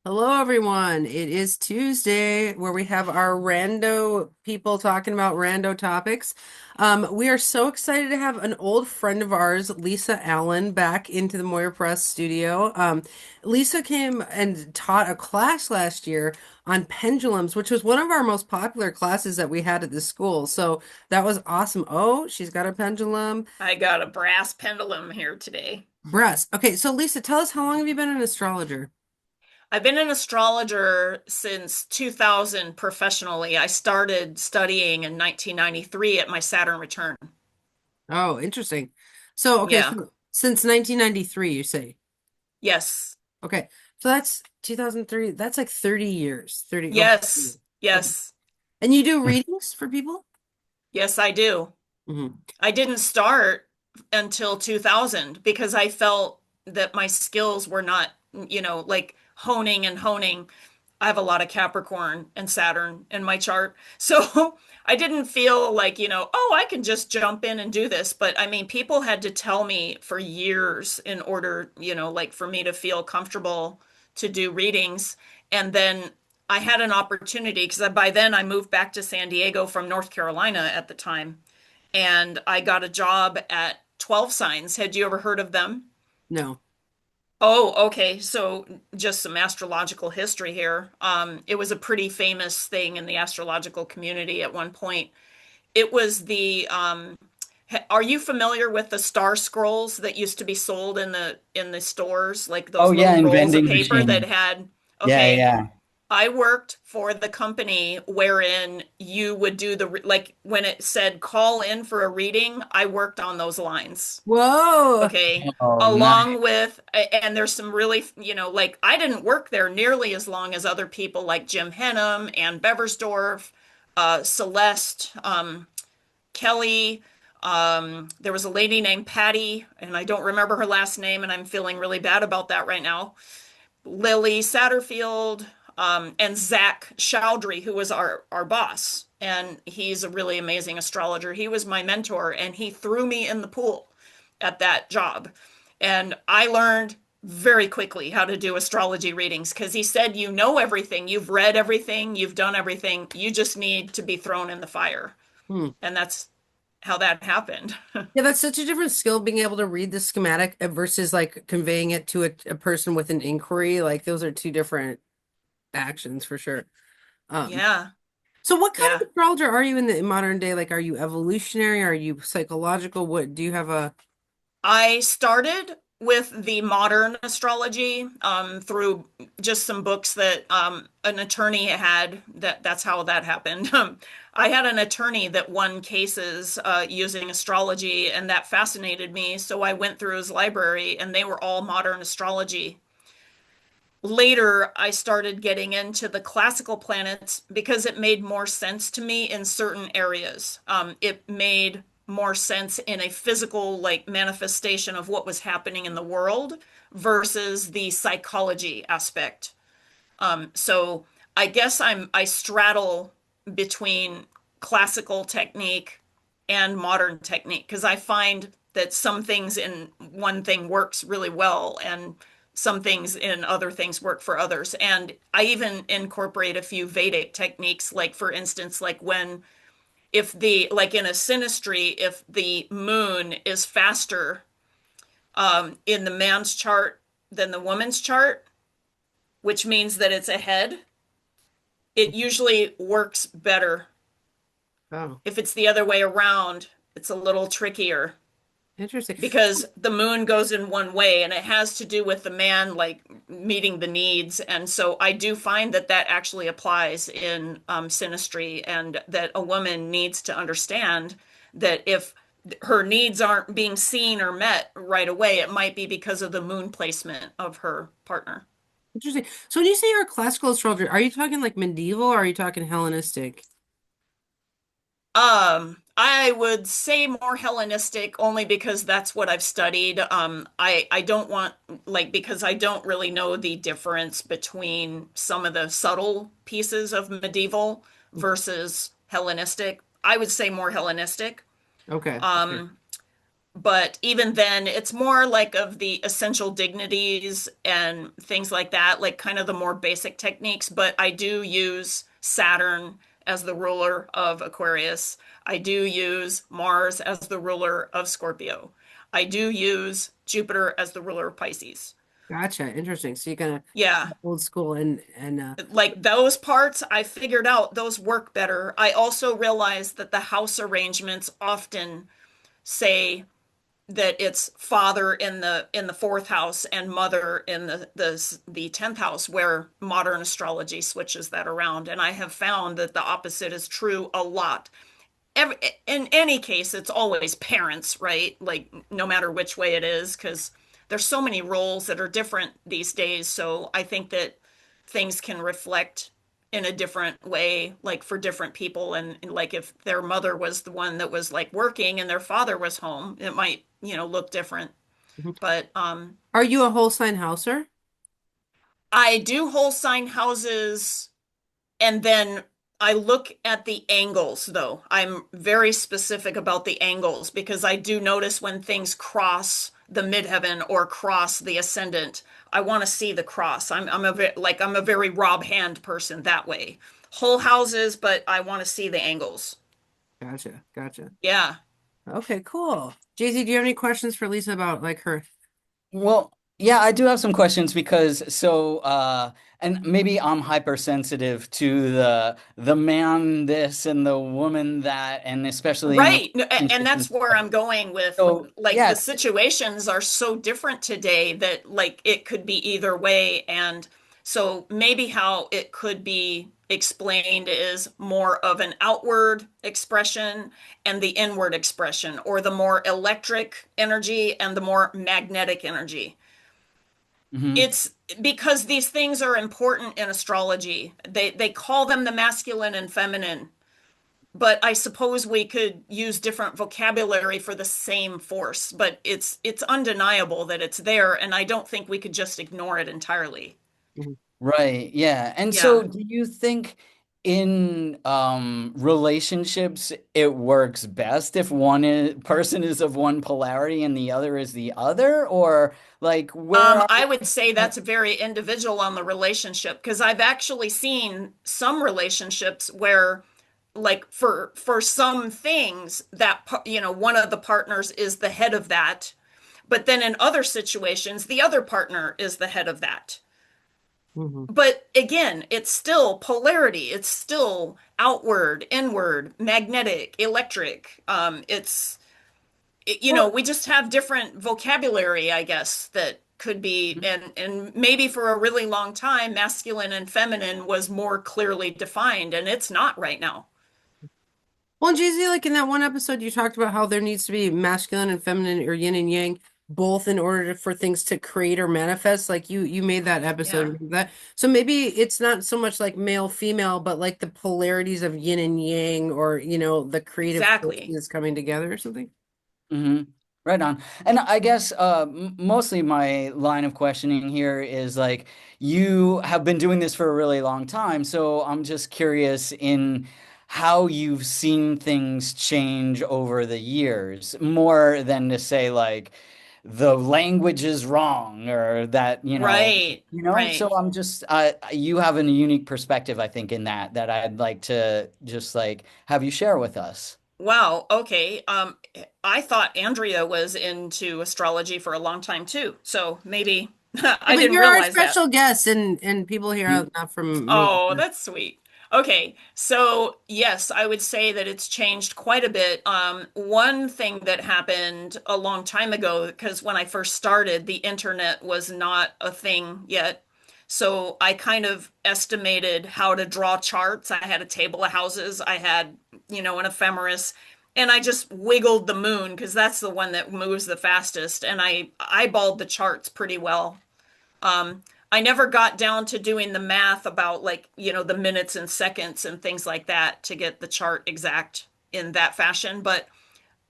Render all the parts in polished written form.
Hello, everyone. It is Tuesday where we have our rando people talking about rando topics. We are so excited to have an old friend of ours, Lisa Allen, back into the Moira Press studio. Lisa came and taught a class last year on pendulums, which was one of our most popular classes that we had at the school. So that was awesome. Oh, she's got a pendulum. I got a brass pendulum here today. Breast. Okay, so Lisa, tell us, how long have you been an astrologer? I've been an astrologer since 2000 professionally. I started studying in 1993 at my Saturn return. Oh, interesting. So, okay, Yeah. so since 1993, you say. Yes. Okay. So that's 2003. That's like 30 years. 30 over 30 years. Yes. Okay. Yes. And you do readings for people? Yes, I do. Hmm. I didn't start until 2000 because I felt that my skills were not, like honing and honing. I have a lot of Capricorn and Saturn in my chart. So I didn't feel like, oh, I can just jump in and do this. But I mean, people had to tell me for years in order, like for me to feel comfortable to do readings. And then I had an opportunity because by then I moved back to San Diego from North Carolina at the time. And I got a job at 12 Signs. Had you ever heard of them? No. Oh, okay. So just some astrological history here. It was a pretty famous thing in the astrological community at one point. It was are you familiar with the star scrolls that used to be sold in the stores, like Oh those yeah, little in rolls of vending paper that machines. had, Yeah, okay, yeah. I worked for the company wherein you would do like when it said call in for a reading, I worked on those lines. Whoa. Okay. Oh, nice. Along with, and there's some really, like I didn't work there nearly as long as other people like Jim Henham and Beversdorf, Celeste, Kelly. There was a lady named Patty, and I don't remember her last name, and I'm feeling really bad about that right now. Lily Satterfield, and Zach Chowdhury, who was our boss. And he's a really amazing astrologer. He was my mentor, and he threw me in the pool at that job. And I learned very quickly how to do astrology readings because he said, you know everything, you've read everything, you've done everything, you just need to be thrown in the fire. Hmm. And that's how that happened. Yeah, that's such a different skill, being able to read the schematic versus like conveying it to a person with an inquiry. Like those are two different actions for sure. Um, Yeah, so what kind yeah. of astrologer are you in the modern day? Like, are you evolutionary? Are you psychological? What do you have a I started with the modern astrology through just some books that an attorney had. That's how that happened. I had an attorney that won cases using astrology, and that fascinated me. So I went through his library, and they were all modern astrology. Later, I started getting into the classical planets because it made more sense to me in certain areas. It made more sense in a physical, like manifestation of what was happening in the world versus the psychology aspect. So I guess I straddle between classical technique and modern technique because I find that some things in one thing works really well and some things in other things work for others. And I even incorporate a few Vedic techniques, like for instance, like when if the like in a synastry, if the moon is faster in the man's chart than the woman's chart, which means that it's ahead, it usually works better. oh, If it's the other way around, it's a little trickier interesting. because the moon goes in one way and it has to do with the man like meeting the needs. And so I do find that that actually applies in synastry and that a woman needs to understand that if her needs aren't being seen or met right away, it might be because of the moon placement of her partner. Interesting. So when you say you're a classical astrologer, are you talking like medieval or are you talking Hellenistic? I would say more Hellenistic only because that's what I've studied. I don't want like because I don't really know the difference between some of the subtle pieces of medieval versus Hellenistic. I would say more Hellenistic. Okay. Okay. Um, But even then, it's more like of the essential dignities and things like that, like kind of the more basic techniques. But I do use Saturn as the ruler of Aquarius. I do use Mars as the ruler of Scorpio. I do use Jupiter as the ruler of Pisces. Gotcha. Interesting. So you kind of Yeah, old school and like those parts, I figured out those work better. I also realized that the house arrangements often say that it's father in the fourth house and mother in the 10th house, where modern astrology switches that around. And I have found that the opposite is true a lot. Every, in any case, it's always parents, right? Like no matter which way it is, because there's so many roles that are different these days. So I think that things can reflect in a different way, like for different people. And like if their mother was the one that was like working and their father was home, it might, look different. But are you a whole sign houser? I do whole sign houses. And then I look at the angles, though. I'm very specific about the angles because I do notice when things cross the midheaven or cross the ascendant. I want to see the cross. I'm a very Rob Hand person that way. Whole houses, but I want to see the angles. Gotcha. Gotcha. Yeah. Okay, cool. JZ, do you have any questions for Lisa about like her? Well, yeah, I do have some questions because and maybe I'm hypersensitive to the man this and the woman that, and especially in Right. No, and relationships and that's where stuff. I'm going with So like yeah. the situations are so different today that like it could be either way. And so maybe how it could be explained is more of an outward expression and the inward expression, or the more electric energy and the more magnetic energy. Hmm. It's because these things are important in astrology. They call them the masculine and feminine, but I suppose we could use different vocabulary for the same force, but it's undeniable that it's there, and I don't think we could just ignore it entirely. Mhm. Right, yeah. And so Yeah. do you think in relationships it works best if person is of one polarity and the other is the other? Or like where are I would say that's very individual on the relationship, because I've actually seen some relationships where like for some things that one of the partners is the head of that, but then in other situations the other partner is the head of that. Mhm. But again, it's still polarity. It's still outward, inward, magnetic, electric. Well, We just have different vocabulary, I guess, that could be, and maybe for a really long time, masculine and feminine was more clearly defined, and it's not right now. well, JZ, like in that one episode, you talked about how there needs to be masculine and feminine or yin and yang, both in order for things to create or manifest. Like you made that Yeah, episode that. So maybe it's not so much like male, female, but like the polarities of yin and yang, or the creative exactly. forces coming together or something. hmm. Right on. And I guess mostly my line of questioning here is like you have been doing this for a really long time, so I'm just curious in how you've seen things change over the years, more than to say like the language is wrong or that, Right, So right. I'm just you have a unique perspective, I think, in that I'd like to just like have you share with us. Wow, okay. I thought Andrea was into astrology for a long time too, so maybe Yeah, I but didn't you're our realize that. special guest, and people here are not from most. Oh, that's sweet. Okay, so yes, I would say that it's changed quite a bit. One thing that happened a long time ago, because when I first started, the internet was not a thing yet. So I kind of estimated how to draw charts. I had a table of houses, I had, an ephemeris, and I just wiggled the moon because that's the one that moves the fastest, and I eyeballed the charts pretty well. I never got down to doing the math about like, the minutes and seconds and things like that to get the chart exact in that fashion. But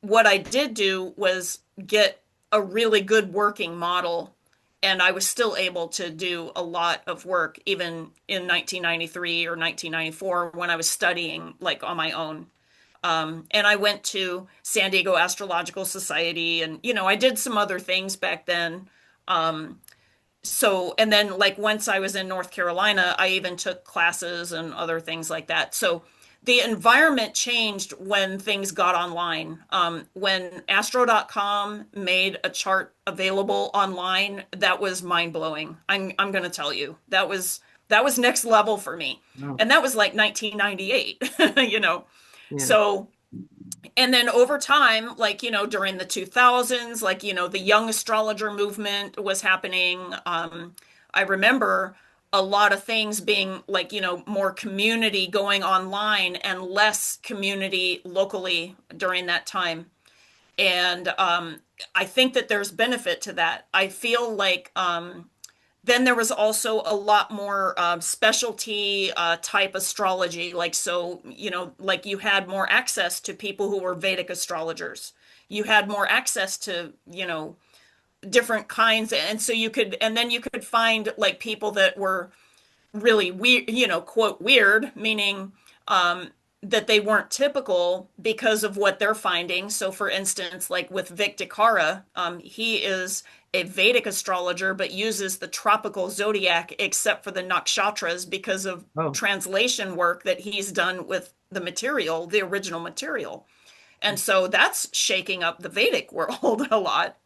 what I did do was get a really good working model. And I was still able to do a lot of work even in 1993 or 1994 when I was studying like on my own. And I went to San Diego Astrological Society, and I did some other things back then. Um, and then like once I was in North Carolina, I even took classes and other things like that. So the environment changed when things got online. When Astro.com made a chart available online, that was mind blowing. I'm going to tell you that was next level for me, Oh, and that was like 1998. you know. yeah. So and then over time, like, during the 2000s, like, the young astrologer movement was happening. I remember a lot of things being like, more community going online and less community locally during that time. And I think that there's benefit to that. I feel like then there was also a lot more specialty type astrology. Like, so, like you had more access to people who were Vedic astrologers. You had more access to, different kinds. And so and then you could find like people that were really weird, quote, weird, meaning that they weren't typical because of what they're finding. So, for instance, like with Vic Dikara, he is a Vedic astrologer, but uses the tropical zodiac except for the nakshatras because of Oh, translation work that he's done with the material, the original material. And so that's shaking up the Vedic world a lot.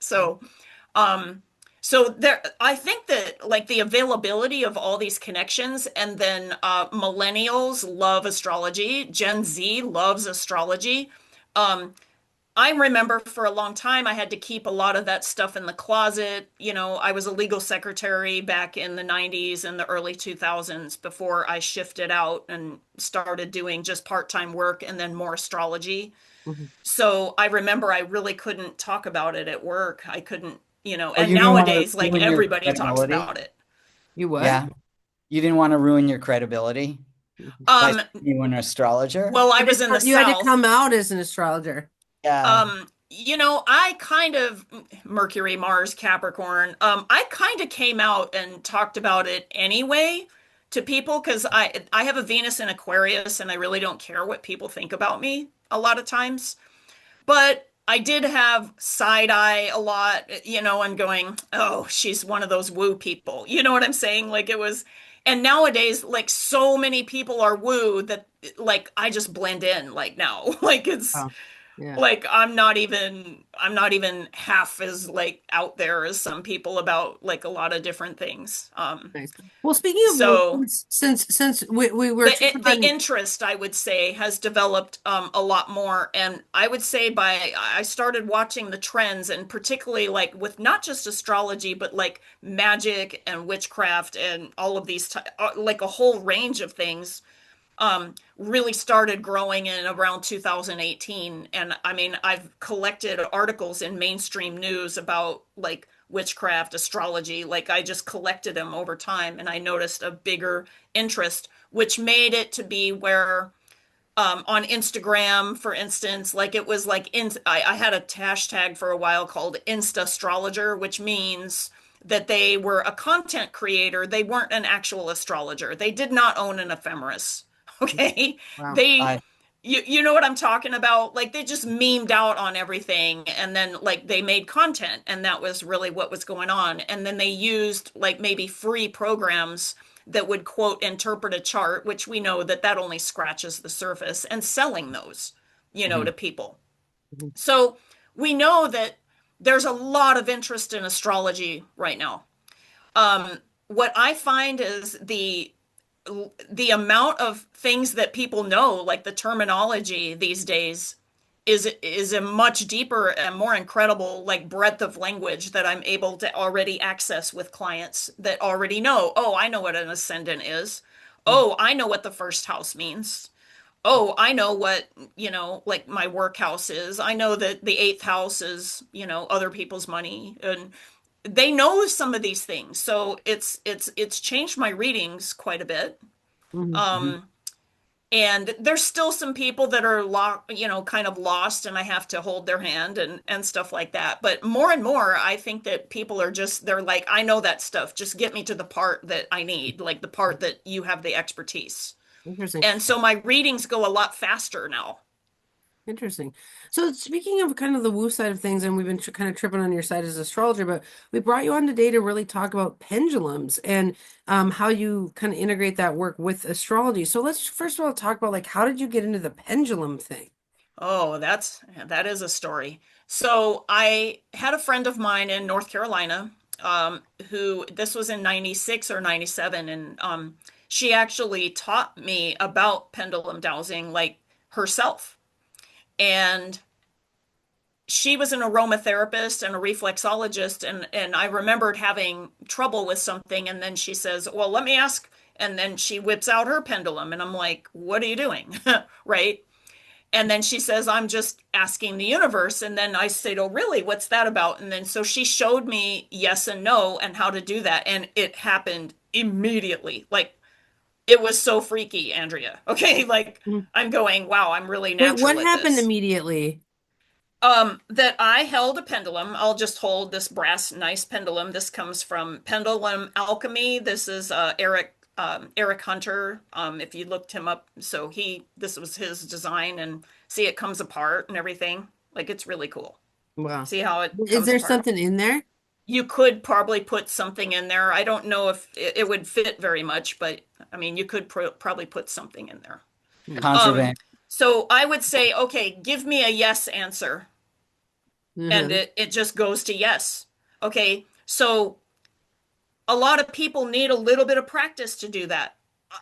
Um, so there, I think that like the availability of all these connections, and then millennials love astrology, Gen Z loves astrology. Um, I remember for a long time I had to keep a lot of that stuff in the closet. I was a legal secretary back in the 90s and the early 2000s before I shifted out and started doing just part-time work and then more astrology. mhm. So I remember I really couldn't talk about it at work. I couldn't, Oh, and you didn't want to nowadays, like ruin your everybody talks credibility? about it. You what? Yeah. You didn't want to ruin your credibility Mhm. by Um, saying you were an astrologer? well, I was in the You had to South. come out as an astrologer. Yeah. I kind of Mercury, Mars, Capricorn. I kind of came out and talked about it anyway to people because I have a Venus in Aquarius and I really don't care what people think about me a lot of times. But I did have side eye a lot, and going, oh, she's one of those woo people. You know what I'm saying? Like it was, and nowadays, like so many people are woo that like I just blend in like now. Like it's Oh, yeah. like I'm not even half as like out there as some people about like a lot of different things. Nice. Well, speaking of So movements, since we were the talking the about, interest I would say has developed a lot more, and I would say by I started watching the trends, and particularly like with not just astrology but like magic and witchcraft and all of these like a whole range of things really started growing in around 2018. And I mean, I've collected articles in mainstream news about like witchcraft, astrology. Like I just collected them over time, and I noticed a bigger interest, which made it to be where on Instagram, for instance, like it was like I had a hashtag for a while called Insta Astrologer, which means that they were a content creator. They weren't an actual astrologer. They did not own an ephemeris. Okay. wow. They, I you know what I'm talking about? Like they just memed out on everything, and then like they made content, and that was really what was going on. And then they used like maybe free programs that would quote interpret a chart, which we know that that only scratches the surface, and selling those, Mhm. to people. Mhm. So we know that there's a lot of interest in astrology right now. What I find is the amount of things that people know, like the terminology these days, is a much deeper and more incredible like breadth of language that I'm able to already access with clients that already know, oh, I know what an ascendant is. Oh, I know what the first house means. Oh, I know what, like my work house is. I know that the eighth house is, other people's money. And they know some of these things. So it's changed my readings quite a bit. Mhm. Mhm. Um, and there's still some people that are kind of lost, and I have to hold their hand and stuff like that. But more and more, I think that people are just they're like, I know that stuff. Just get me to the part that I need, like the part that you have the expertise. Interesting. And so my readings go a lot faster now. Interesting. So speaking of kind of the woo side of things, and we've been kind of tripping on your side as astrologer, but we brought you on today to really talk about pendulums and how you kind of integrate that work with astrology. So let's first of all talk about like how did you get into the pendulum thing? Oh, that is a story. So I had a friend of mine in North Carolina, who this was in 96 or 97, and she actually taught me about pendulum dowsing like herself. And she was an aromatherapist and a reflexologist, and I remembered having trouble with something, and then she says, "Well, let me ask." And then she whips out her pendulum, and I'm like, "What are you doing?" Right? And then she says, "I'm just asking the universe." And then I said, "Oh, really? What's that about?" And then so she showed me yes and no and how to do that. And it happened immediately. Like it was so freaky, Andrea. Okay. Like Mhm. I'm going, wow, I'm really Wait, what natural at happened this. immediately? That I held a pendulum. I'll just hold this brass, nice pendulum. This comes from Pendulum Alchemy. This is Eric Hunter. If you looked him up, so this was his design, and see it comes apart and everything. Like it's really cool. Wow. See how it Is comes there apart. something in there? You could probably put something in there. I don't know if it would fit very much, but I mean, you could probably put something in there. Hmm. Um, Contraband. so I would say, okay, give me a yes answer. And Uh-huh. it just goes to yes. Okay, so a lot of people need a little bit of practice to do that.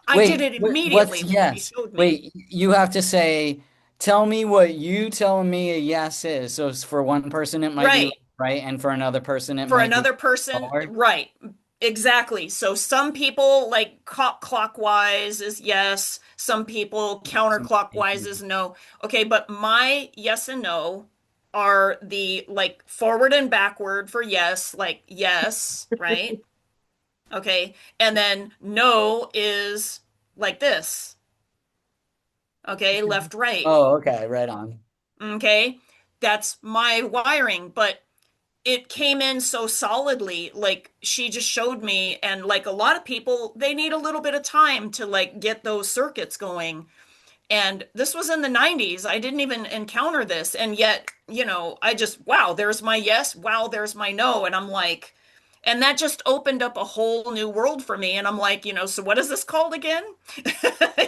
I did Wait, it what's immediately when she yes? showed me. Wait, you have to say, tell me what you tell me a yes is. So for one person, it might be Right. left, right, and for another person, it For might be another person, forward. right. Exactly. So some people like clockwise is yes, some people counterclockwise is no. Okay, but my yes and no are the like forward and backward for yes, like yes, right? Okay. And then no is like this. Okay. Left, right. Oh, okay, right on. Okay. That's my wiring, but it came in so solidly. Like she just showed me, and like a lot of people, they need a little bit of time to like get those circuits going. And this was in the 90s. I didn't even encounter this. And yet, I just, wow, there's my yes. Wow, there's my no. And I'm like, and that just opened up a whole new world for me. And I'm like, so what is this called again?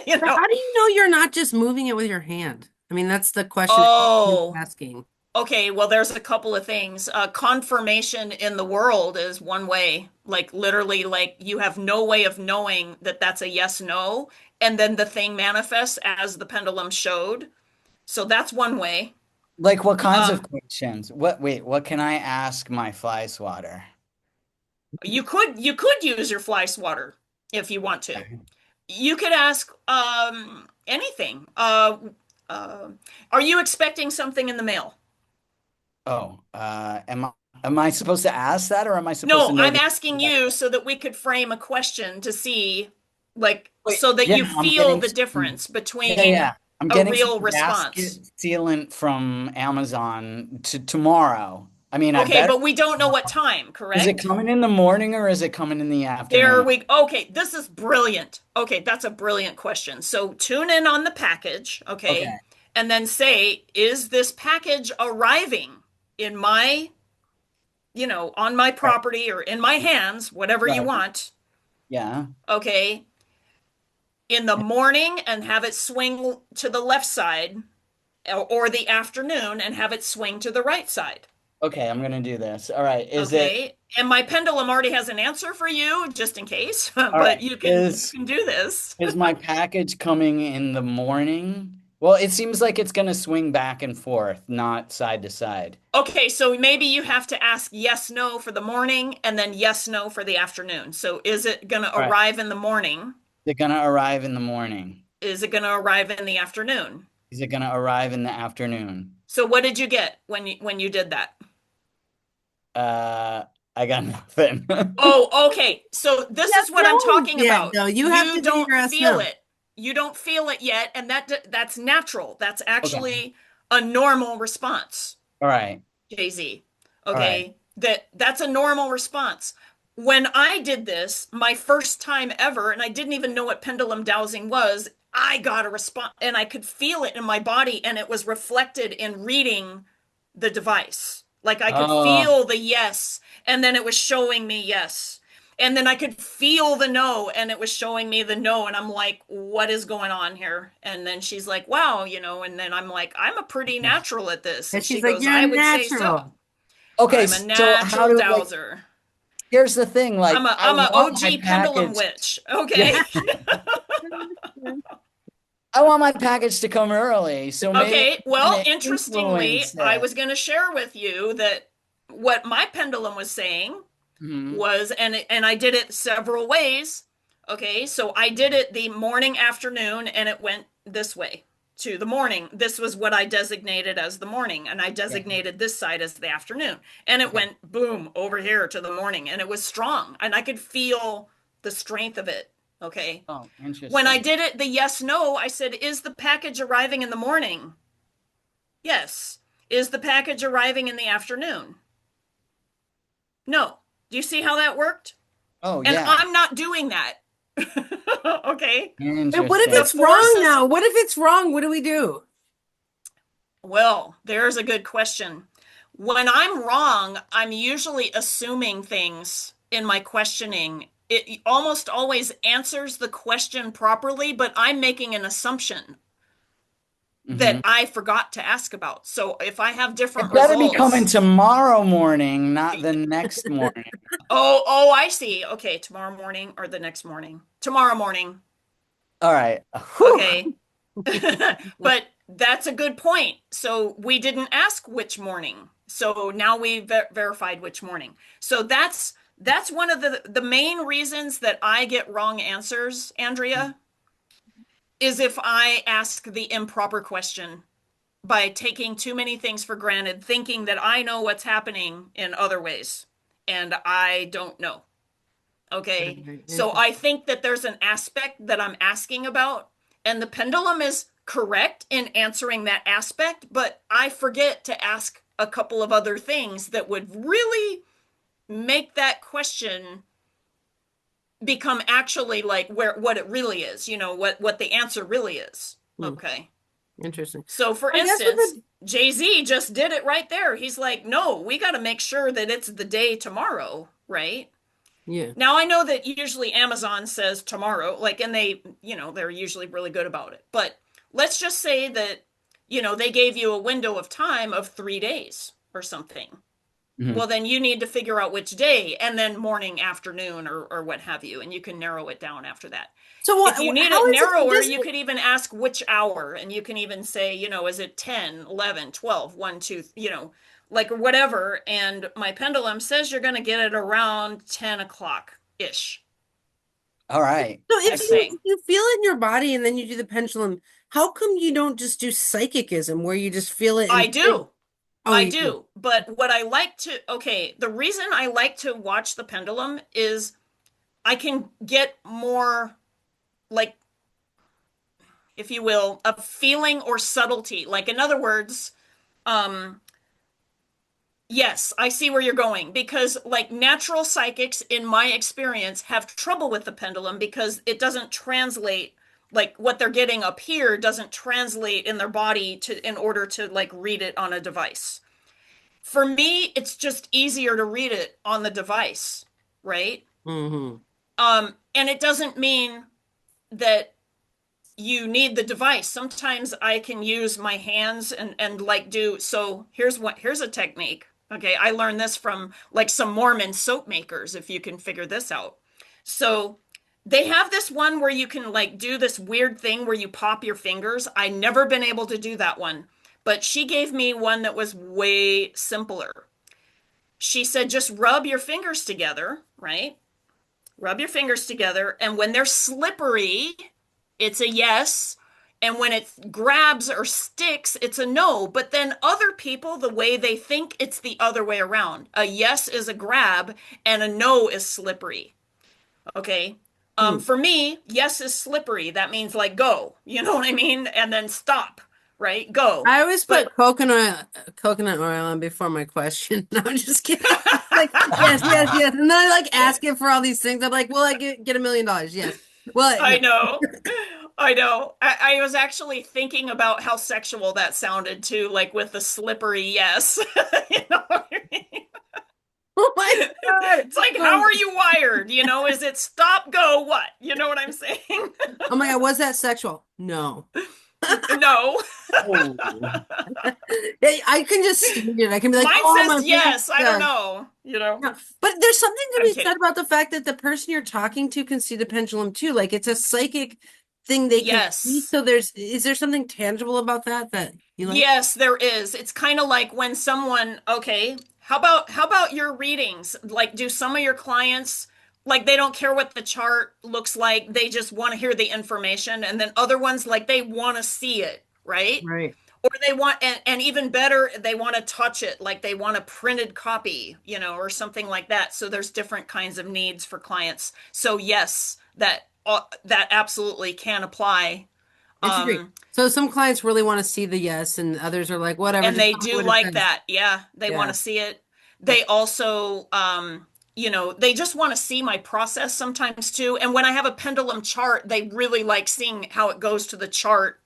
You So know, how do you know you're not just moving it with your hand? I mean, that's the question everyone's oh, asking. okay. Well, there's a couple of things. Confirmation in the world is one way. Like literally, like you have no way of knowing that that's a yes, no. And then the thing manifests as the pendulum showed. So that's one way. Like what kinds of Um, questions? What can I ask my fly swatter? you could use your fly swatter if you want to. You could ask anything. Uh, are you expecting something in the mail? Oh, am I supposed to ask that or am I supposed to No, know I'm the asking answer? you so that we could frame a question to see, like, Wait, so that yeah, you I'm feel getting the some, difference yeah, between yeah. I'm a getting some real response. gasket sealant from Amazon to tomorrow. I mean, I Okay, better. but we don't know what time, Is it correct? coming in the morning or is it coming in the There afternoon? we okay, this is brilliant. Okay, that's a brilliant question. So tune in on the package, okay? Okay. And then say, is this package arriving in my, on my Right. property or in my hands, whatever you Right. want, Yeah. okay, in the morning and have it swing to the left side or the afternoon and have it swing to the right side. Okay, I'm gonna do this. All right. Okay. And my pendulum already has an answer for you just in case, All but right. you can do this. Is my package coming in the morning? Well, it seems like it's gonna swing back and forth, not side to side. Okay, so maybe you have to ask yes, no for the morning and then yes, no for the afternoon. So is it going to All right. arrive in the morning? Is it gonna arrive in the morning? Is it going to arrive in the afternoon? Is it gonna arrive in the afternoon? So what did you get when you did that? Uh, I got nothing. Oh, okay. So this Yes, is what no I'm talking yet, about. though. You have You to do don't your yes, feel no. it. You don't feel it yet, and that's natural. That's Okay. actually a normal response. All right. Jay-Z. All right. Okay, that's a normal response. When I did this, my first time ever, and I didn't even know what pendulum dowsing was, I got a response, and I could feel it in my body, and it was reflected in reading the device. Like I could Oh, feel the yes, and then it was showing me yes. And then I could feel the no, and it was showing me the no. And I'm like, what is going on here? And then she's like, wow, and then I'm like, I'm a pretty natural at this. And And she she's like, goes, "You're I would say so. natural." okay. I'm a So how natural do like? dowser. Here's the thing. I'm Like, a I I'm a want my OG pendulum package. witch. Yeah, Okay. I want my package to come early. So maybe Okay, I'm well, gonna interestingly, influence I it. was going to share with you that what my pendulum was saying Hmm. was, and I did it several ways. Okay, so I did it the morning, afternoon, and it went this way to the morning. This was what I designated as the morning, and I Yeah. designated this side as the afternoon. And it Okay. went boom over here to the morning, and it was strong, and I could feel the strength of it. Okay. Oh, When I interesting. did it, the yes, no, I said, is the package arriving in the morning? Yes. Is the package arriving in the afternoon? No. Do you see how that worked? Oh, And yeah. I'm not doing that. Okay. And what if The Interesting. it's wrong forces, now? What if it's wrong? What do we do? well, there's a good question. When I'm wrong, I'm usually assuming things in my questioning. It almost always answers the question properly, but I'm making an assumption that Hmm. I forgot to ask about. So if I have It different better be coming results, tomorrow morning, not the next morning. oh, I see. Okay, tomorrow morning or the next morning. Tomorrow morning. All right. Whew. Okay. But that's a good point. So we didn't ask which morning. So now we verified which morning. So that's one of the main reasons that I get wrong answers, Andrea, is if I ask the improper question by taking too many things for granted, thinking that I know what's happening in other ways, and I don't know. Okay. Very So interesting. I think that there's an aspect that I'm asking about, and the pendulum is correct in answering that aspect, but I forget to ask a couple of other things that would really make that question become actually like where what it really is, what the answer really is. Hmm, Okay. interesting. So for I guess with instance, Jay-Z just did it right there. He's like, "No, we got to make sure that it's the day tomorrow, right?" yeah. Now I know that usually Amazon says tomorrow, like, and they're usually really good about it. But let's just say that, they gave you a window of time of 3 days or something. Mhm. Well, then you need to figure out which day and then morning, afternoon, or what have you, and you can narrow it down after that. So If you need how it is it? narrower, Does you it? could even ask which hour, and you can even say, is it 10, 11, 12, 1, 2, like whatever. And my pendulum says you're going to get it around 10 o'clock ish. All right. So Just Excellent. if saying. you feel it in your body and then you do the pendulum, how come you don't just do psychicism where you just feel it I and think, do. oh, I you do. do. But what I like to, okay, the reason I like to watch the pendulum is I can get more, like, if you will, a feeling or subtlety. Like, in other words, um, yes, I see where you're going because, like, natural psychics, in my experience, have trouble with the pendulum because it doesn't translate, like, what they're getting up here doesn't translate in their body in order to, like, read it on a device. For me, it's just easier to read it on the device, right? Hmm. And it doesn't mean that you need the device. Sometimes I can use my hands and like do so here's a technique. Okay, I learned this from like some Mormon soap makers, if you can figure this out. So they have this one where you can like do this weird thing where you pop your fingers. I never been able to do that one, but she gave me one that was way simpler. She said just rub your fingers together, right? Rub your fingers together, and when they're slippery, it's a yes. And when it grabs or sticks, it's a no. But then other people, the way they think, it's the other way around. A yes is a grab, and a no is slippery. Okay. For me, yes is slippery. That means like go. You know what I mean? And then stop, right? Go. I always But put coconut oil on before my question. No, I'm just kidding. Like, yes, yes, yes. And then I like asking for all these things. I'm like, will I get $1 million? Yes. Well, I no. know. I know. I was actually thinking about how sexual that sounded too, like with the slippery yes. You know what I mean? Oh my God. It's like, how Oh, are you wired? Is it stop, go, what? You know what I'm saying? oh my God, was that sexual? No. No. Oh. I can just stand it. I can be like, Mine oh, says my pants. yes. I don't know. Yeah. But there's something to I'm be said kidding. about the fact that the person you're talking to can see the pendulum too. Like it's a psychic thing they can see. Yes. So is there something tangible about that you like? Yes, there is. It's kind of like when someone, okay, how about your readings? Like, do some of your clients like they don't care what the chart looks like, they just want to hear the information, and then other ones like they want to see it, right? Right. Or they want, and even better, they want to touch it, like they want a printed copy, or something like that. So there's different kinds of needs for clients. So yes, that absolutely can apply. Interesting. Um, So some clients really want to see the yes, and others are like, whatever, And just they tell me do what it like says. that. Yeah, they want Yeah. to see it. They also, they just want to see my process sometimes too. And when I have a pendulum chart, they really like seeing how it goes to the chart,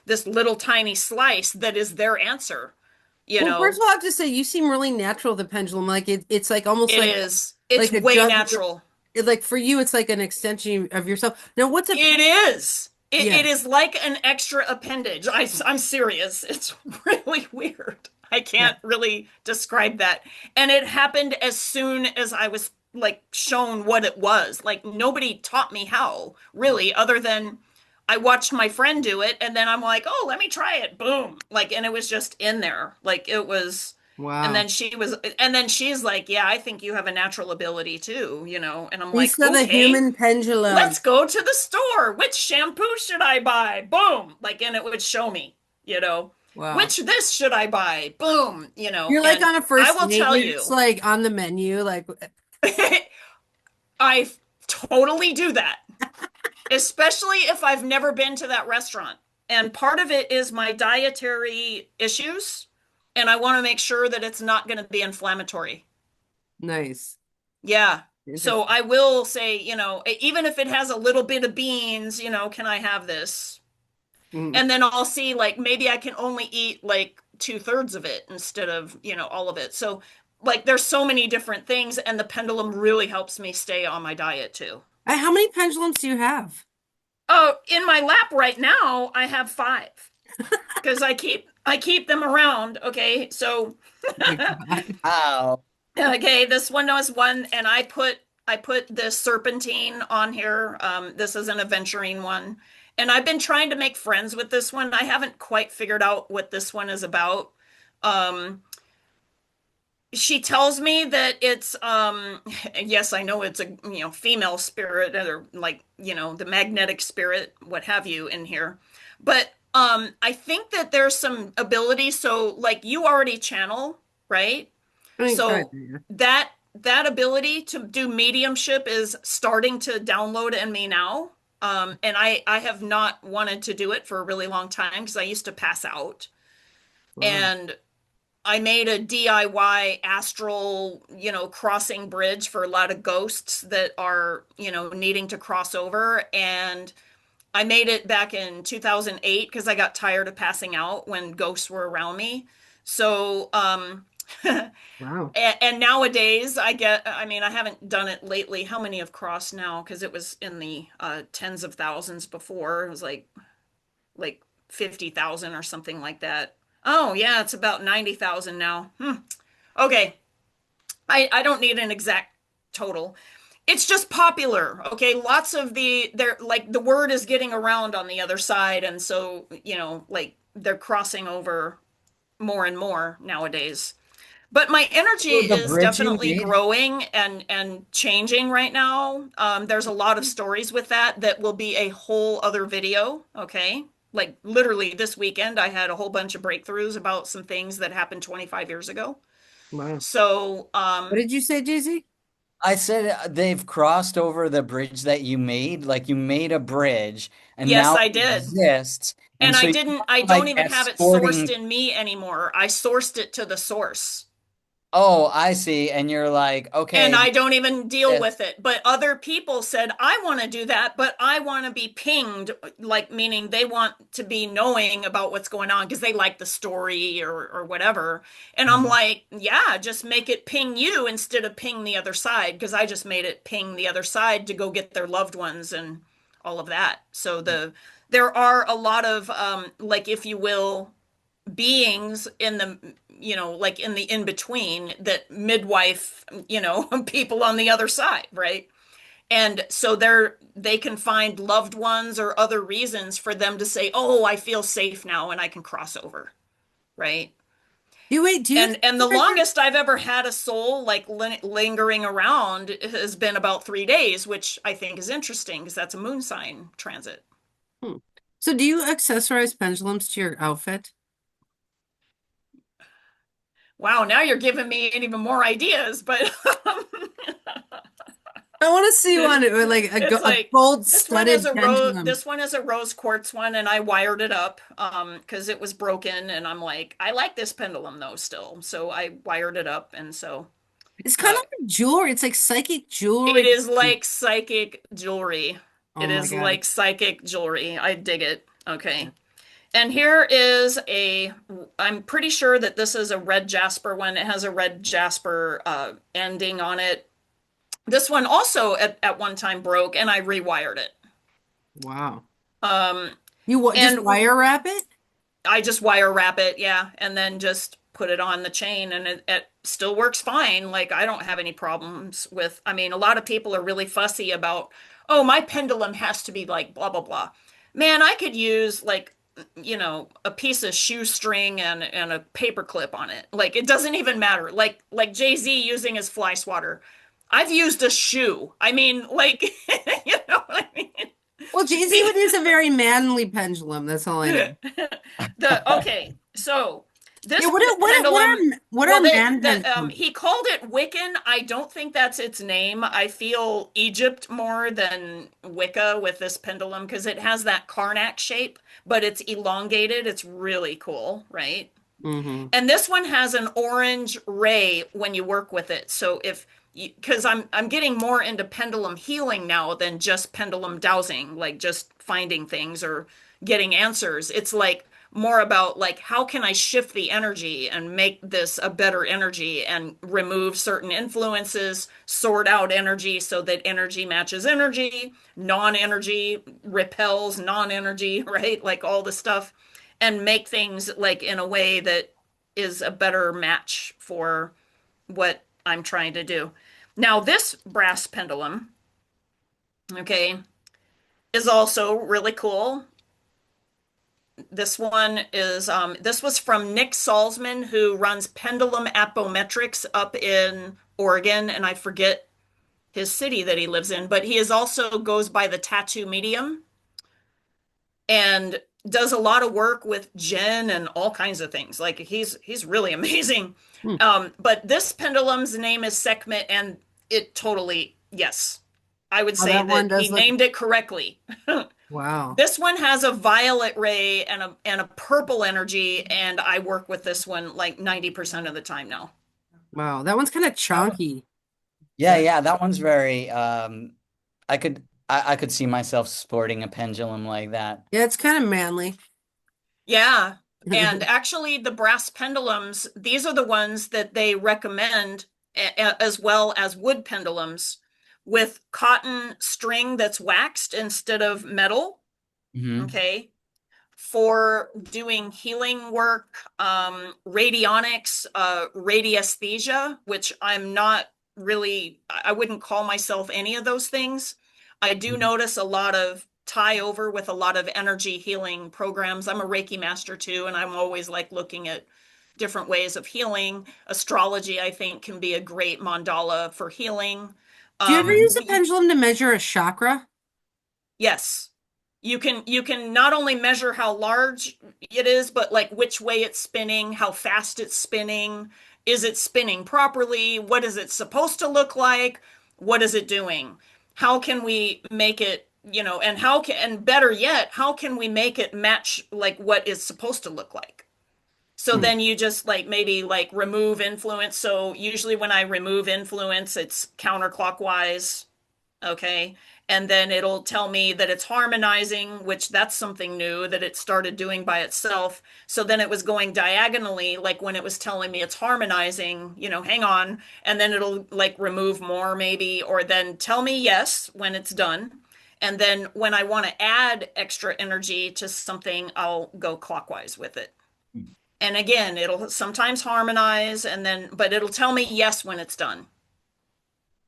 this little tiny slice that is their answer, you Well, first know. of all, I have to say you seem really natural with the pendulum. Like it's like almost It is. like It's a way judge. natural. Like for you, it's like an extension of yourself. Now, what's a It is. It yeah? is like an extra appendage. I'm serious. It's really weird. I Yeah. can't really describe that. And it happened as soon as I was like shown what it was. Like nobody taught me how, really, other than I watched my friend do it and then I'm like, "Oh, let me try it." Boom. Like and it was just in there. Like it was Wow. and then she's like, "Yeah, I think you have a natural ability too, And I'm like, Lisa the "Okay, human pendulum. let's go to the store. Which shampoo should I buy? Boom. Like, and it would show me, you know, Wow. which this should I buy? Boom, You're like and on a I first will date tell and it's you, like on the menu, like I totally do that, especially if I've never been to that restaurant. And part of it is my dietary issues, and I want to make sure that it's not going to be inflammatory. nice. Yeah. So Interesting. I will say, even if it has a little bit of beans, can I have this? Mhm. And then I'll see like maybe I can only eat like two-thirds of it instead of, all of it. So like there's so many different things and the pendulum really helps me stay on my diet too. How many pendulums do you have? Oh, in my lap right now, I have five because I keep them around. Okay. So Oh my God. Wow. okay, this one was one and I put this serpentine on here. This is an aventurine one. And I've been trying to make friends with this one. I haven't quite figured out what this one is about. Um, she tells me that it's yes, I know it's a female spirit or like, the magnetic spirit, what have you in here. But I think that there's some ability so like you already channel, right? I mean, kind So of, yeah. that ability to do mediumship is starting to download in me now. And I have not wanted to do it for a really long time because I used to pass out. Wow. And I made a DIY astral, crossing bridge for a lot of ghosts that are, needing to cross over. And I made it back in 2008 because I got tired of passing out when ghosts were around me. So, Wow. and nowadays I mean, I haven't done it lately. How many have crossed now? Because it was in the tens of thousands before. It was like 50,000 or something like that. Oh, yeah, it's about 90,000 now. Okay. I don't need an exact total. It's just popular. Okay. Lots of they're like the word is getting around on the other side. And so, like they're crossing over more and more nowadays. But my energy So the is bridge you definitely made, growing and changing right now. There's a lot of stories with that will be a whole other video. Okay. Like literally this weekend, I had a whole bunch of breakthroughs about some things that happened 25 years ago. Wow. So, What did you say, JC? I said they've crossed over the bridge that you made. Like you made a bridge and yes, now I it did. exists. And And so you're I don't like even have it sourced escorting. in me anymore. I sourced it to the source. Oh, I see. And you're like, And okay, I don't even deal yes. with it. But other people said, I want to do that, but I want to be pinged, like meaning they want to be knowing about what's going on because they like the story or whatever. And I'm Mhm. like, yeah, just make it ping you instead of ping the other side because I just made it ping the other side to go get their loved ones and all of that. So there are a lot of like if you will beings in the like in the in between that midwife people on the other side, right? And so they can find loved ones or other reasons for them to say, oh, I feel safe now and I can cross over, right? Do you And the longest I've ever had a soul like lingering around has been about 3 days, which I think is interesting because that's a moon sign transit. Hmm. So do you accessorize pendulums to your outfit? Wow, now you're giving me even more ideas, but I want to see one with like it's a like gold studded pendulum. this one is a rose quartz one and I wired it up because it was broken and I'm like I like this pendulum though still. So I wired it up and so It's kind uh of like jewelry. It's like psychic it jewelry. is like psychic jewelry. Oh It my is God. like psychic jewelry. I dig it. Okay. And here is I'm pretty sure that this is a red jasper one. It has a red jasper ending on it. This one also at one time broke and I rewired it. Wow. Um, Just and wire wrap it? I just wire wrap it, yeah, and then just put it on the chain and it still works fine. Like I don't have any problems with, I mean, a lot of people are really fussy about, oh, my pendulum has to be like blah blah blah. Man, I could use like a piece of shoestring and a paper clip on it. Like it doesn't even matter. Like Jay-Z using his fly swatter. I've used a shoe. I mean, like, what I mean? Well, Jay-Z would use a very manly pendulum. That's all I know. Okay, so Yeah, this pendulum, what well, are man pendulums? he called it Wiccan. I don't think that's its name. I feel Egypt more than Wicca with this pendulum because it has that Karnak shape, but it's elongated. It's really cool, right? Hmm. And this one has an orange ray when you work with it. So if because I'm getting more into pendulum healing now than just pendulum dowsing, like just finding things or getting answers. It's like more about like how can I shift the energy and make this a better energy and remove certain influences, sort out energy so that energy matches energy, non-energy repels non-energy, right? Like all the stuff and make things like in a way that is a better match for what I'm trying to do. Now, this brass pendulum, okay, is also really cool. This was from Nick Salzman, who runs Pendulum Apometrics up in Oregon, and I forget his city that he lives in, but he is also goes by the tattoo medium and does a lot of work with Jen and all kinds of things. Like he's really amazing. Hmm. But this pendulum's name is Sekhmet, and it totally, yes, I would Oh, say that one that he does look. named it correctly. Wow. This one has a violet ray and a purple energy, and I work with this one like 90% of the time now. Wow. That one's kind of That one- chunky. Yeah, That yeah, that one's very I could see myself sporting a pendulum like that. Yeah, it's kind of manly. Yeah. And actually, the brass pendulums, these are the ones that they recommend, as well as wood pendulums with cotton string that's waxed instead of metal. Hmm. Okay. For doing healing work, radionics, radiesthesia, which I'm not really, I wouldn't call myself any of those things. I do notice a lot of tie over with a lot of energy healing programs. I'm a Reiki master too, and I'm always like looking at different ways of healing. Astrology, I think, can be a great mandala for healing. Do you ever Um, use a pendulum to measure a chakra? Yes. You can not only measure how large it is, but like which way it's spinning, how fast it's spinning, is it spinning properly? What is it supposed to look like? What is it doing? How can we make it, and and better yet, how can we make it match like what it's supposed to look like? So Hmm. then you just like maybe like remove influence. So usually when I remove influence, it's counterclockwise. Okay. And then it'll tell me that it's harmonizing, which that's something new that it started doing by itself. So then it was going diagonally, like when it was telling me it's harmonizing, hang on. And then it'll like remove more maybe, or then tell me yes when it's done. And then when I want to add extra energy to something, I'll go clockwise with it. And again, it'll sometimes harmonize but it'll tell me yes when it's done.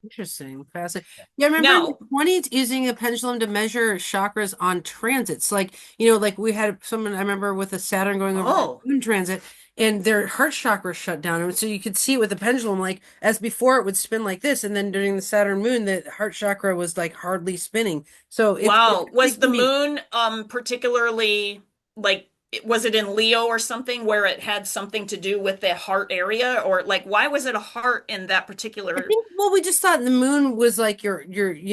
Interesting. Fascinating. Yeah, I remember in the Now, 20s using a pendulum to measure chakras on transits. Like, like we had someone I remember with a Saturn going over the oh, moon transit and their heart chakra shut down. And so you could see it with the pendulum, like as before it would spin like this, and then during the Saturn moon, the heart chakra was like hardly spinning. So it wow. Was really the can be. moon particularly like was it in Leo or something where it had something to do with the heart area or like why was it a heart in that I particular think well, we just thought the moon was like your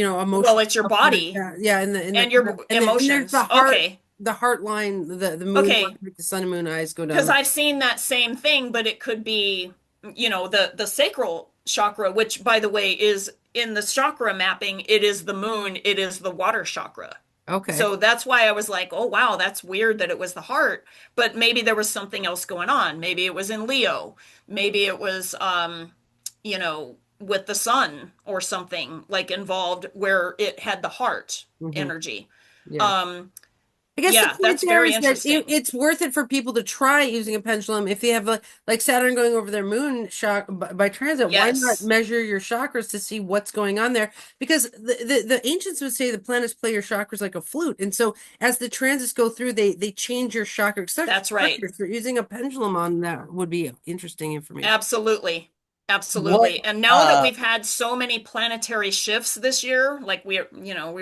well, emotional it's your output. body Yeah, in the and your and there's emotions. Okay. the heart line, the moon line, Okay. like the sun and moon eyes go down Because the. I've seen that same thing, but it could be, the sacral chakra, which by the way is in the chakra mapping, it is the moon, it is the water chakra. Okay. So that's why I was like, oh wow, that's weird that it was the heart, but maybe there was something else going on. Maybe it was in Leo. Maybe it was with the sun or something like involved where it had the heart Hmm. energy. Yeah. Um, I guess the yeah, point that's there very is that interesting. it's worth it for people to try using a pendulum if they have like Saturn going over their moon by transit. Why not Yes. measure your chakras to see what's going on there? Because the ancients would say the planets play your chakras like a flute, and so as the transits go through, they change your chakra That's right. structure. So using a pendulum on that would be interesting information. Absolutely. What Absolutely. And now that we've had so many planetary shifts this year, like we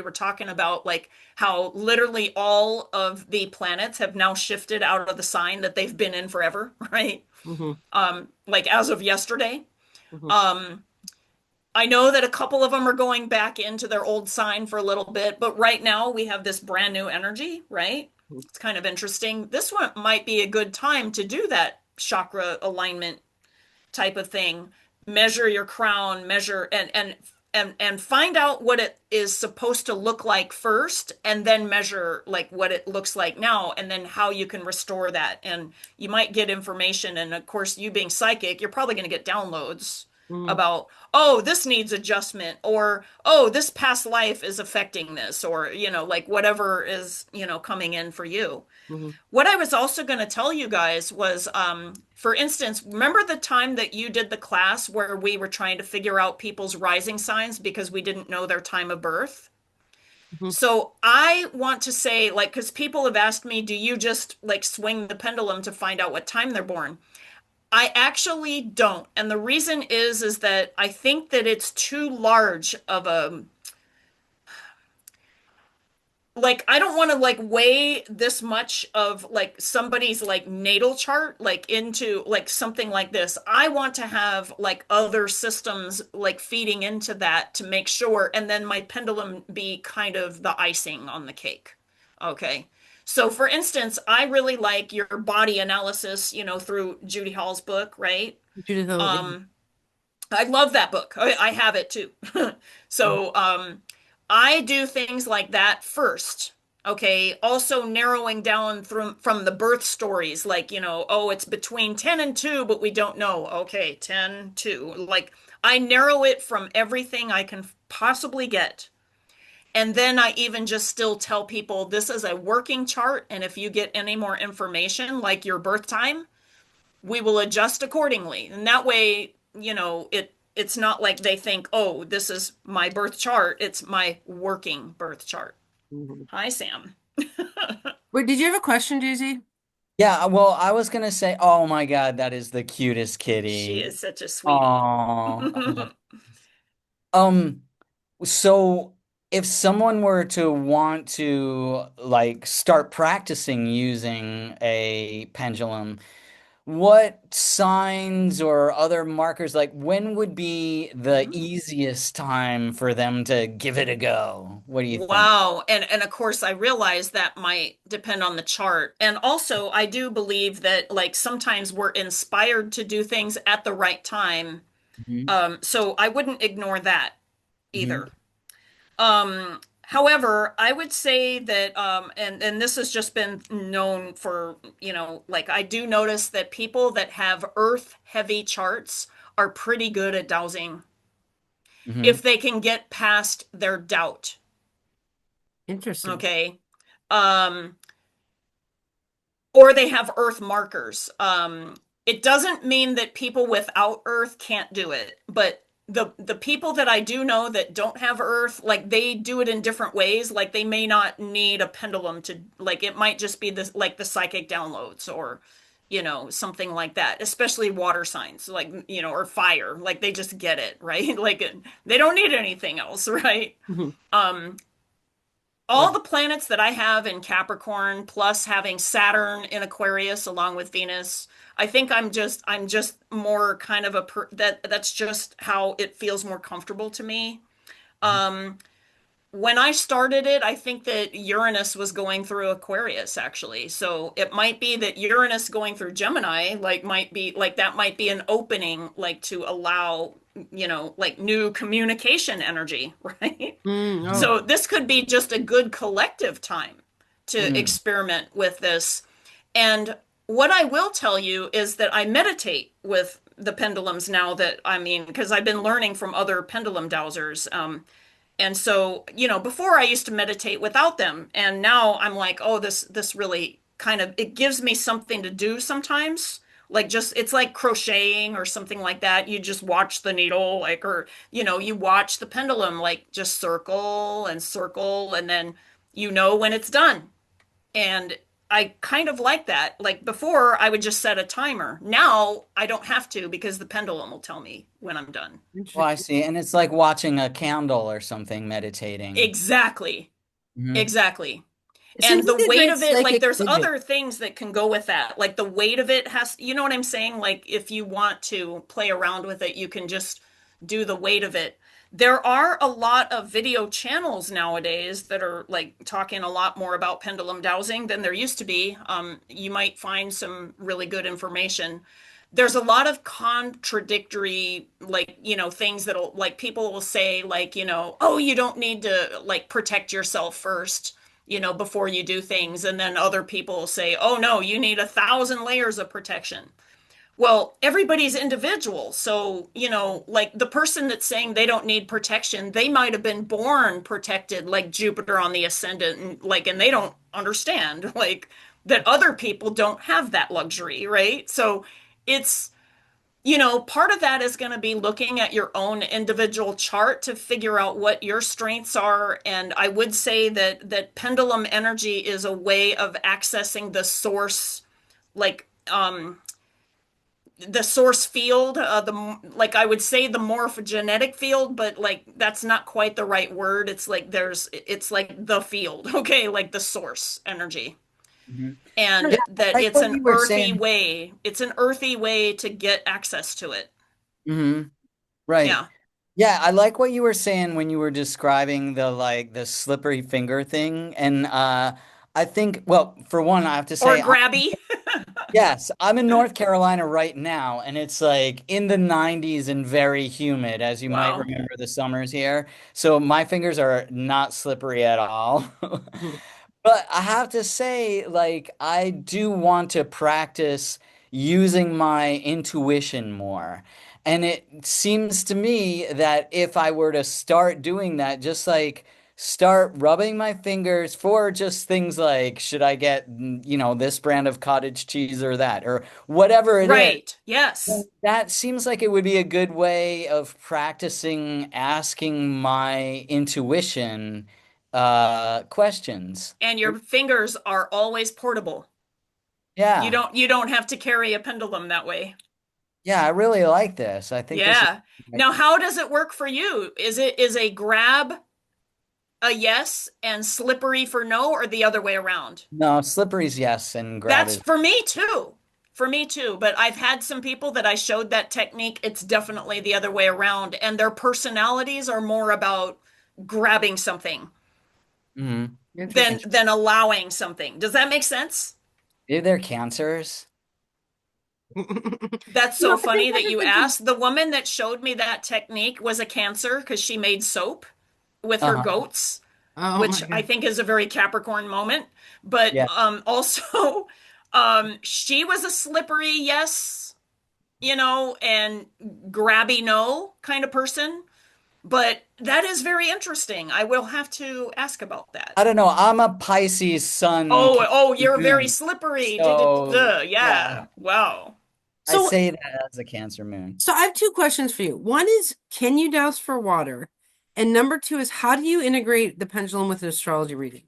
were talking about like how literally all of the planets have now shifted out of the sign that they've been in forever, right? Hmm. Like as of yesterday. Hmm. Um, I know that a couple of them are going back into their old sign for a little bit, but right now we have this brand new energy, right? It's kind of interesting. This one might be a good time to do that chakra alignment type of thing. Measure your crown, measure and find out what it is supposed to look like first, and then measure like what it looks like now, and then how you can restore that. And you might get information, and of course, you being psychic, you're probably going to get downloads Hmm. about, oh, this needs adjustment, or oh, this past life is affecting this, or like whatever is coming in for you. Hmm. What I was also going to tell you guys was, for instance, remember the time that you did the class where we were trying to figure out people's rising signs because we didn't know their time of birth? Hmm. So I want to say, like, because people have asked me, do you just like swing the pendulum to find out what time they're born? I actually don't. And the reason is that I think that it's too large of a like I don't want to like weigh this much of like somebody's like natal chart like into like something like this. I want to have like other systems like feeding into that to make sure and then my pendulum be kind of the icing on the cake. Okay. So for instance, I really like your body analysis, through Judy Hall's book, right? Judith, yeah. Um I love that book. I have it too. So, I do things like that first. Okay. Also narrowing down from the birth stories, like, oh, it's between 10 and 2, but we don't know. Okay, 10, 2. Like, I narrow it from everything I can possibly get. And then I even just still tell people this is a working chart. And if you get any more information, like your birth time, we will adjust accordingly. And that way, it's not like they think, "Oh, this is my birth chart. It's my working birth chart." Hmm. Hi, Sam. Wait, did you have a question, Daisy? Yeah, well, I was gonna say, oh my God, that is the cutest She kitty. is such a sweetie. Oh, I love. Um, so if someone were to want to like start practicing using a pendulum, what signs or other markers, like when would be the Mhm. easiest time for them to give it a go? What do you think? Wow. And of course I realize that might depend on the chart. And also I do believe that like sometimes we're inspired to do things at the right time. Hmm. So I wouldn't ignore that Hmm. either. However, I would say that and this has just been known for, like I do notice that people that have earth heavy charts are pretty good at dowsing Hmm. if they can get past their doubt. Interesting. Okay. Um, or they have earth markers. It doesn't mean that people without earth can't do it, but the people that I do know that don't have earth, like they do it in different ways. Like they may not need a pendulum to, like it might just be this like the psychic downloads or something like that, especially water signs, like or fire, like they just get it, right? Like they don't need anything else, right? Mhm. Um, all Well, the planets that I have in Capricorn, plus having Saturn in Aquarius along with Venus, I think I'm just more kind of that's just how it feels more comfortable to me. Um, when I started it, I think that Uranus was going through Aquarius actually. So it might be that Uranus going through Gemini like might be like that might be an opening like to allow, like new communication energy, right? oh, So this could be just a good collective time to Mm. experiment with this. And what I will tell you is that I meditate with the pendulums now that I mean, because I've been learning from other pendulum dowsers. And so, before I used to meditate without them, and now I'm like, oh, this really kind of it gives me something to do sometimes. Like just it's like crocheting or something like that. You just watch the needle, like, or you watch the pendulum like just circle and circle, and then when it's done. And I kind of like that. Like before, I would just set a timer. Now I don't have to because the pendulum will tell me when I'm done. Well, I interesting. see. And it's like watching a candle or something, meditating. Exactly. Hmm. Exactly. It seems And the like a weight great of it, like psychic there's fidget. other things that can go with that. Like the weight of it has, you know what I'm saying? Like if you want to play around with it, you can just do the weight of it. There are a lot of video channels nowadays that are like talking a lot more about pendulum dowsing than there used to be. You might find some really good information. There's a lot of contradictory, like, things that'll, like, people will say, like, oh, you don't need to, like, protect yourself first, before you do things. And then other people will say, oh, no, you need 1,000 layers of protection. Well, everybody's individual. So, like the person that's saying they don't need protection, they might have been born protected, like Jupiter on the ascendant, and they don't understand, like, that other people don't have that luxury, right? So it's, part of that is going to be looking at your own individual chart to figure out what your strengths are. And I would say that pendulum energy is a way of accessing the source, like the source field, the like I would say the morphogenetic field, but like that's not quite the right word. It's like the field, okay, like the source energy. Hmm. Yeah, And I that like it's what an you were earthy saying. way. It's an earthy way to get access to it. Hmm. Right. Yeah. Yeah, I like what you were saying when you were describing the like the slippery finger thing. And I think, well, for one, I have to Or say grabby. yes, I'm in North Carolina right now, and it's like in the 90s and very humid, as you might Wow. remember the summers here. So my fingers are not slippery at all. Mhm. But I have to say, like, I do want to practice using my intuition more. And it seems to me that if I were to start doing that, just like start rubbing my fingers for just things like, should I get, this brand of cottage cheese or that, or whatever it is. Right. Yes. That seems like it would be a good way of practicing asking my intuition questions. And your fingers are always portable. You Yeah. don't you don't have to carry a pendulum that way. Yeah, I really like this. I think this is Yeah. like, Now, how does it work for you? Is a grab a yes and slippery for no, or the other way around? no, slippery's yes and grab That's is for me too. For me too, but I've had some people that I showed that technique. It's definitely the other way around, and their personalities are more about grabbing something Hmm. than Interesting. allowing something. Does that make sense? Maybe they're cancers. That's No, so I think funny that that's a you good thing. asked. The woman that showed me that technique was a Cancer because she made soap with her Uh-huh. goats, Oh which my I God. think is a very Capricorn moment. But Yeah. also, she was a slippery yes, and grabby no kind of person. But that is very interesting. I will have to ask about that. I don't know. I'm a Pisces sun, Oh, Cancer you're very moon. slippery. So, Yeah. yeah, Wow. I So, say that as a Cancer moon. so I have two questions for you. One is, can you douse for water? And number two is, how do you integrate the pendulum with an astrology reading?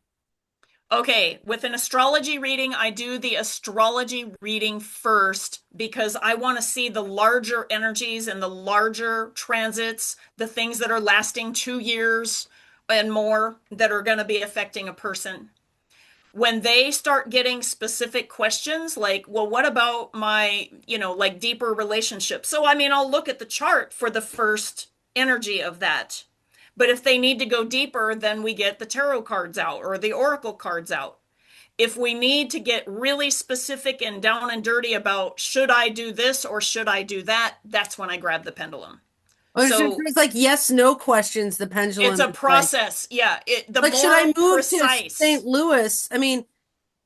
Okay, with an astrology reading, I do the astrology reading first because I want to see the larger energies and the larger transits, the things that are lasting 2 years and more that are going to be affecting a person. When they start getting specific questions like, well, what about my, like deeper relationship? So, I mean, I'll look at the chart for the first energy of that. But if they need to go deeper, then we get the tarot cards out or the oracle cards out. If we need to get really specific and down and dirty about should I do this or should I do that, that's when I grab the pendulum. Oh, so So it's like yes, no questions. The it's pendulum a is like, process. Yeah, the should I more move to St. precise. Louis? I mean,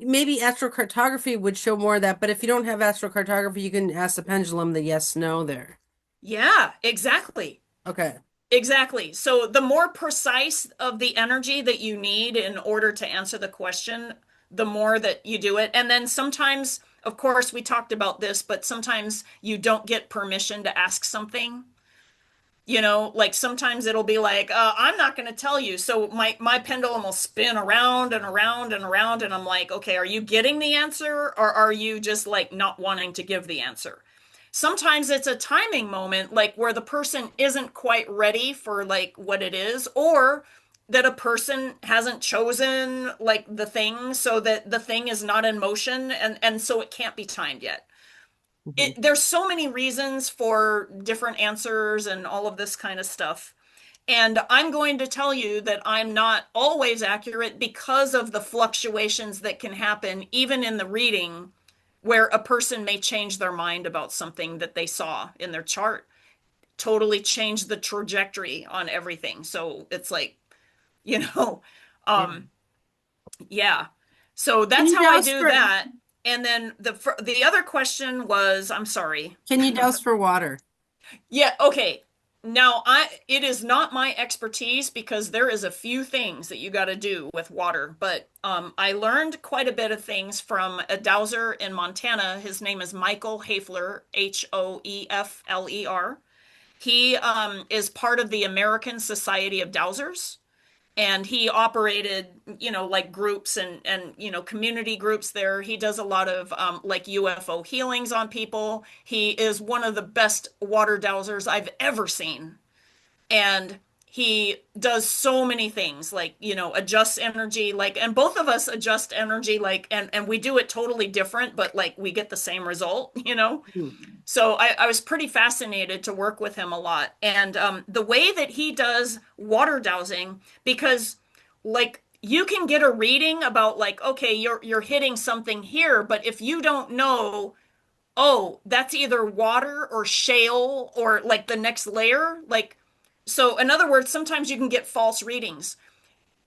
maybe astrocartography would show more of that, but if you don't have astrocartography, you can ask the pendulum the yes, no there. Yeah, exactly. Okay. Exactly. So the more precise of the energy that you need in order to answer the question, the more that you do it. And then sometimes, of course, we talked about this, but sometimes you don't get permission to ask something. Like sometimes it'll be like, I'm not going to tell you. So my pendulum will spin around and around and around, and I'm like, okay, are you getting the answer or are you just like not wanting to give the answer? Sometimes it's a timing moment, like where the person isn't quite ready for like what it is, or that a person hasn't chosen like the thing, so that the thing is not in motion, and so it can't be timed yet. Mhm. There's so many reasons for different answers and all of this kind of stuff. And I'm going to tell you that I'm not always accurate because of the fluctuations that can happen, even in the reading, where a person may change their mind about something that they saw in their chart, totally change the trajectory on everything. So it's like, you know, Yeah. um, yeah. So Can that's you how I douse do for that. And then the other question was, I'm sorry. can you douse for water? Yeah, okay. Now, it is not my expertise because there is a few things that you got to do with water, but I learned quite a bit of things from a dowser in Montana. His name is Michael Hafler, Hoefler. He is part of the American Society of Dowsers, and he operated, like groups and community groups there. He does a lot of like UFO healings on people. He is one of the best water dowsers I've ever seen, and he does so many things like adjusts energy, like, and both of us adjust energy, like, and we do it totally different, but like we get the same result. Hmm. So I was pretty fascinated to work with him a lot. And the way that he does water dowsing, because like you can get a reading about like, okay, you're hitting something here, but if you don't know, oh, that's either water or shale or like the next layer, like, so in other words, sometimes you can get false readings.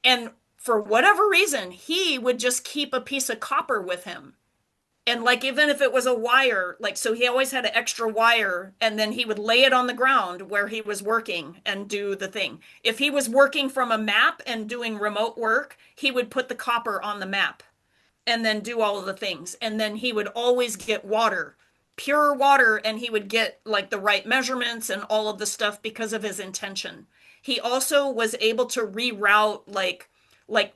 And for whatever reason, he would just keep a piece of copper with him, and like even if it was a wire, like, so he always had an extra wire, and then he would lay it on the ground where he was working and do the thing. If he was working from a map and doing remote work, he would put the copper on the map and then do all of the things, and then he would always get water, pure water, and he would get like the right measurements and all of the stuff because of his intention. He also was able to reroute like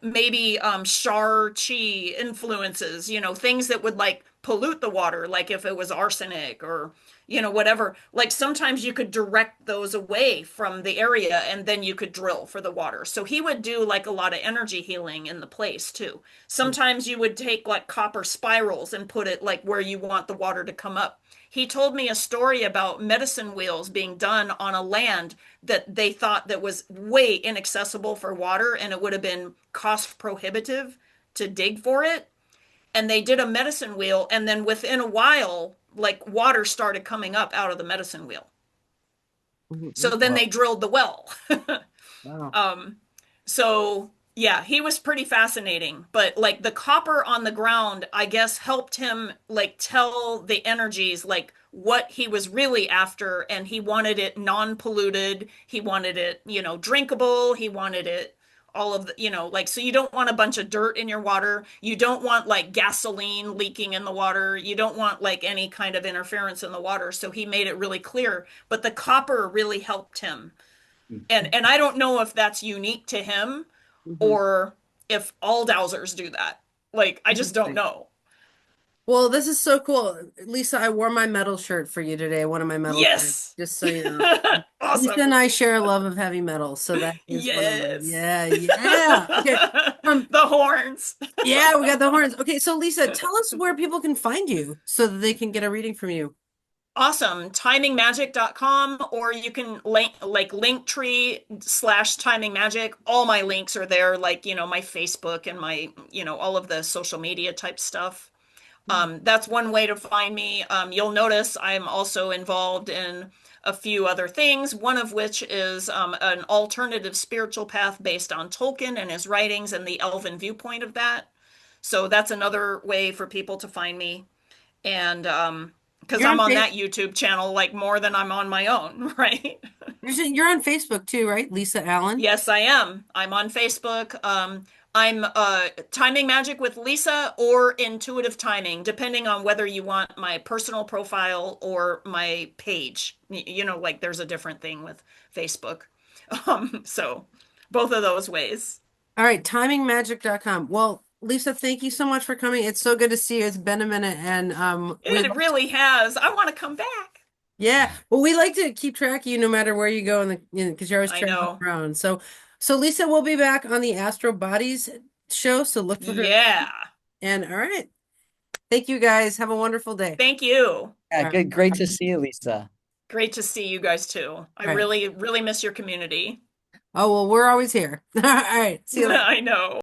maybe shar chi influences, things that would like pollute the water, like if it was arsenic or, whatever. Like sometimes you could direct those away from the area and then you could drill for the water. So he would do like a lot of energy healing in the place too. Sometimes you would take like copper spirals and put it like where you want the water to come up. He told me a story about medicine wheels being done on a land that they thought that was way inaccessible for water and it would have been cost prohibitive to dig for it. And they did a medicine wheel, and then within a while, like water started coming up out of the medicine wheel. So then Wow. they drilled the well. Wow. Um, so yeah, he was pretty fascinating. But like the copper on the ground, I guess helped him like tell the energies like what he was really after, and he wanted it non-polluted. He wanted it, drinkable. He wanted it all of the, like so you don't want a bunch of dirt in your water. You don't want like gasoline leaking in the water. You don't want like any kind of interference in the water. So he made it really clear. But the copper really helped him, and I don't know if that's unique to him Mhm. or if all dowsers do that. Like, I just don't Interesting. know. Well, this is so cool. Lisa, I wore my metal shirt for you today, one of my metal shirts, Yes. just so you know. Lisa Awesome. and I share a love of heavy metal, so that is one of mine. Yes. Yeah, yeah. Okay. The horns. Yeah, we got the horns. Okay, so Lisa, tell us where people can find you so that they can get a reading from you. Awesome. Timingmagic.com, or you can like Linktree/timingmagic. All my links are there, like, my Facebook and my, all of the social media type stuff. That's one way to find me. You'll notice I'm also involved in a few other things, one of which is an alternative spiritual path based on Tolkien and his writings and the elven viewpoint of that. So that's another way for people to find me. And because You're I'm on on Face that YouTube channel like more than I'm on my own, right? you're on Facebook too, right? Lisa Allen. Yes, I am. I'm on Facebook. I'm Timing Magic with Lisa or Intuitive Timing, depending on whether you want my personal profile or my page. Like there's a different thing with Facebook. So both of those ways. All right, timingmagic.com. Well, Lisa, thank you so much for coming. It's so good to see you. It's been a minute and we It really has. I want to come back. yeah, well, we like to keep track of you no matter where you go in the because you're always I traveling know. around. So Lisa will be back on the Astro Bodies show, so look for her. Yeah. And all right. Thank you guys. Have a wonderful day. Thank you. Yeah, All right. good. Great to see you, Lisa. Great to see you guys too. I All right. really, really miss your community. Oh, well, we're always here. All right. See you later. I know.